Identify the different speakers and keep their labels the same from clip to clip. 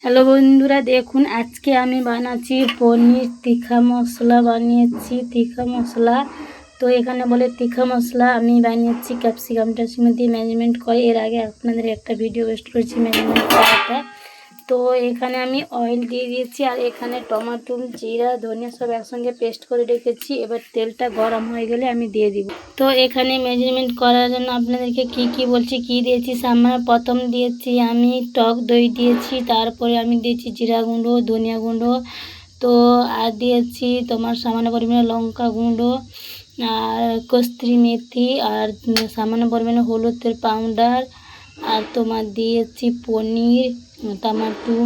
Speaker 1: Hello বন্ধুরা, দেখুন আজকে আমি বানাচ্ছি পনির তিখা মশলা। বানিয়েছি তিখা মশলা। তো এখানে বলে তিখা মশলা, আমি বানিয়েছি ক্যাপসিকাম ট্যাপসিকাম দিয়ে ম্যানেজমেন্ট করে। এর আগে আপনাদের একটা ভিডিও পোস্ট করেছি ম্যানেজমেন্ট করাটা। তো এখানে আমি অয়েল দিয়ে দিয়েছি, আর এখানে টমেটো, জিরা, ধনিয়া সব একসঙ্গে পেস্ট করে রেখেছি। এবার তেলটা গরম হয়ে গেলে আমি দিয়ে দিব। তো এখানে মেজারমেন্ট করার জন্য আপনাদেরকে কি বলছি, কি দিয়েছি। সামনে প্রথম দিয়েছি আমি টক দই দিয়েছি, তারপরে আমি দিয়েছি জিরা গুঁড়ো, ধনিয়া গুঁড়ো, তো আর দিয়েছি তোমার সামান্য পরিমাণে লঙ্কা গুঁড়ো, আর কস্তুরি মেথি, আর সামান্য পরিমাণে হলুদের পাউডার, আর তোমার দিয়েছি পনির, টমাটো,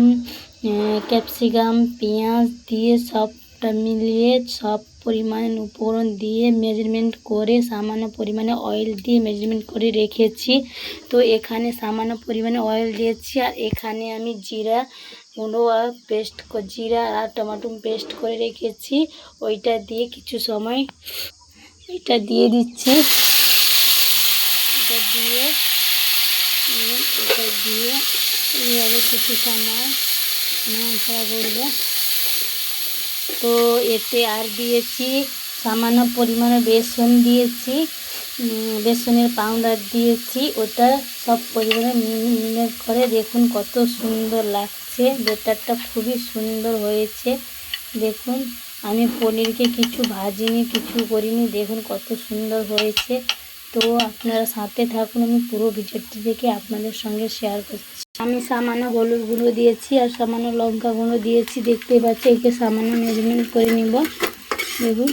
Speaker 1: ক্যাপসিকাম, পেঁয়াজ দিয়ে সবটা মিলিয়ে সব পরিমাণ উপকরণ দিয়ে মেজারমেন্ট করে সামান্য পরিমাণে অয়েল দিয়ে মেজারমেন্ট করে রেখেছি। তো এখানে সামান্য পরিমাণে অয়েল দিয়েছি, আর এখানে আমি জিরা গুঁড়ো আর জিরা আর টমেটো পেস্ট করে রেখেছি। ওইটা দিয়ে কিছু সময় এটা দিয়ে দিচ্ছি। এটা দিয়ে এইভাবে কিছু সময় নাড়াচাড়া করবো। তো এতে আর দিয়েছি সামান্য পরিমাণে বেসন দিয়েছি, বেসনের পাউডার দিয়েছি। ওটা সব পরিমাণে মিক্স করে দেখুন কত সুন্দর লাগছে। ব্যাটারটা খুবই সুন্দর হয়েছে। দেখুন আমি পনিরকে কিছু ভাজিনি, কিছু করিনি, দেখুন কত সুন্দর হয়েছে। তো আপনারা সাথে থাকুন, আমি পুরো ভিডিওটি দেখে আপনাদের সঙ্গে শেয়ার করছি। আমি সামান্য হলুদ গুঁড়ো দিয়েছি আর সামান্য লঙ্কা গুঁড়ো দিয়েছি, দেখতে পাচ্ছি। একে সামান্য মেজারমেন্ট করে নিব। দেখুন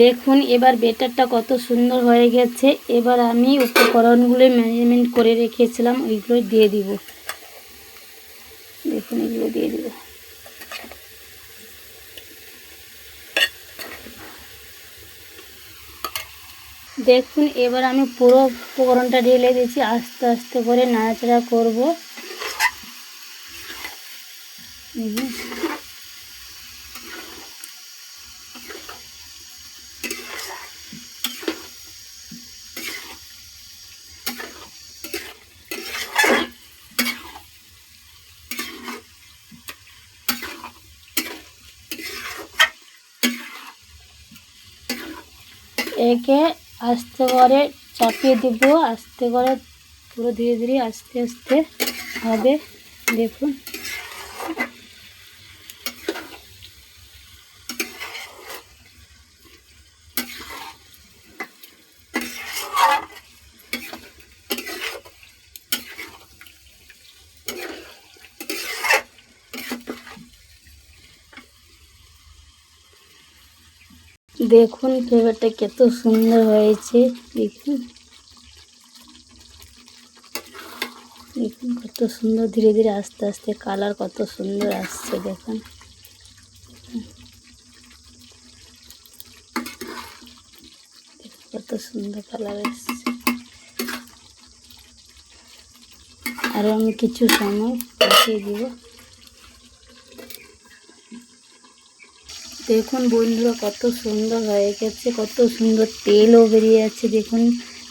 Speaker 1: দেখুন এবার ব্যাটারটা কত সুন্দর হয়ে গেছে। এবার আমি উপকরণগুলো মেজারমেন্ট করে রেখেছিলাম ওইগুলো দিয়ে দিব। দেখুন এগুলো দিয়ে দিব। দেখুন এবার আমি পুরো উপকরণটা ঢেলে দিয়েছি, আস্তে আস্তে করে নাড়াচাড়া করব। একে আস্তে করে চাপিয়ে দিব, আস্তে করে পুরো ধীরে ধীরে আস্তে আস্তে হবে। দেখুন দেখুন ফ্লেভারটা কত সুন্দর হয়েছে। দেখুন দেখুন কত সুন্দর, ধীরে ধীরে আস্তে আস্তে কালার কত সুন্দর আসছে। দেখুন কত সুন্দর কালার আসছে। আরও আমি কিছু সময় বসিয়ে দিব। দেখুন বন্ধুরা কত সুন্দর হয়ে গেছে, কত সুন্দর তেলও বেরিয়ে যাচ্ছে। দেখুন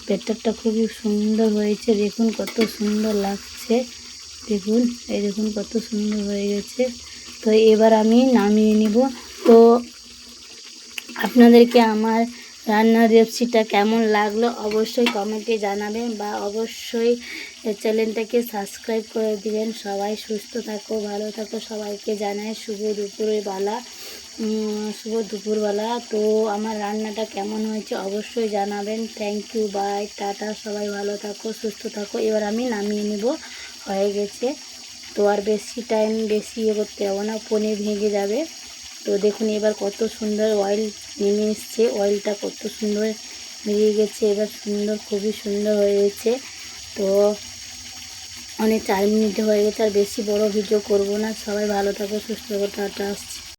Speaker 1: ব্যাটারটা খুবই সুন্দর হয়েছে। দেখুন কত সুন্দর লাগছে। দেখুন এই দেখুন কত সুন্দর হয়ে গেছে। তো এবার আমি নামিয়ে নিব। তো আপনাদেরকে আমার রান্নার রেসিপিটা কেমন লাগলো অবশ্যই কমেন্টে জানাবেন, বা অবশ্যই চ্যানেলটাকে সাবস্ক্রাইব করে দিবেন। সবাই সুস্থ থাকো, ভালো থাকো। সবাইকে জানাই শুভ দুপুরবেলা। তো আমার রান্নাটা কেমন হয়েছে অবশ্যই জানাবেন। Thank you, bye, tata. সবাই ভালো থাকো, সুস্থ থাকো। এবার আমি নামিয়ে নেব, হয়ে গেছে। তো আর বেশি করতে হবে না, পনির ভেঙে যাবে। তো দেখুন এবার কত সুন্দর অয়েল নেমে এসছে, অয়েলটা কত সুন্দর বেরিয়ে গেছে। এবার খুবই সুন্দর হয়েছে। তো অনেক 4 মিনিটে হয়ে গেছে, আর বেশি বড় ভিডিও করব না। সবাই ভালো থাকো, সুস্থ থাকো, টাটা। আসছি।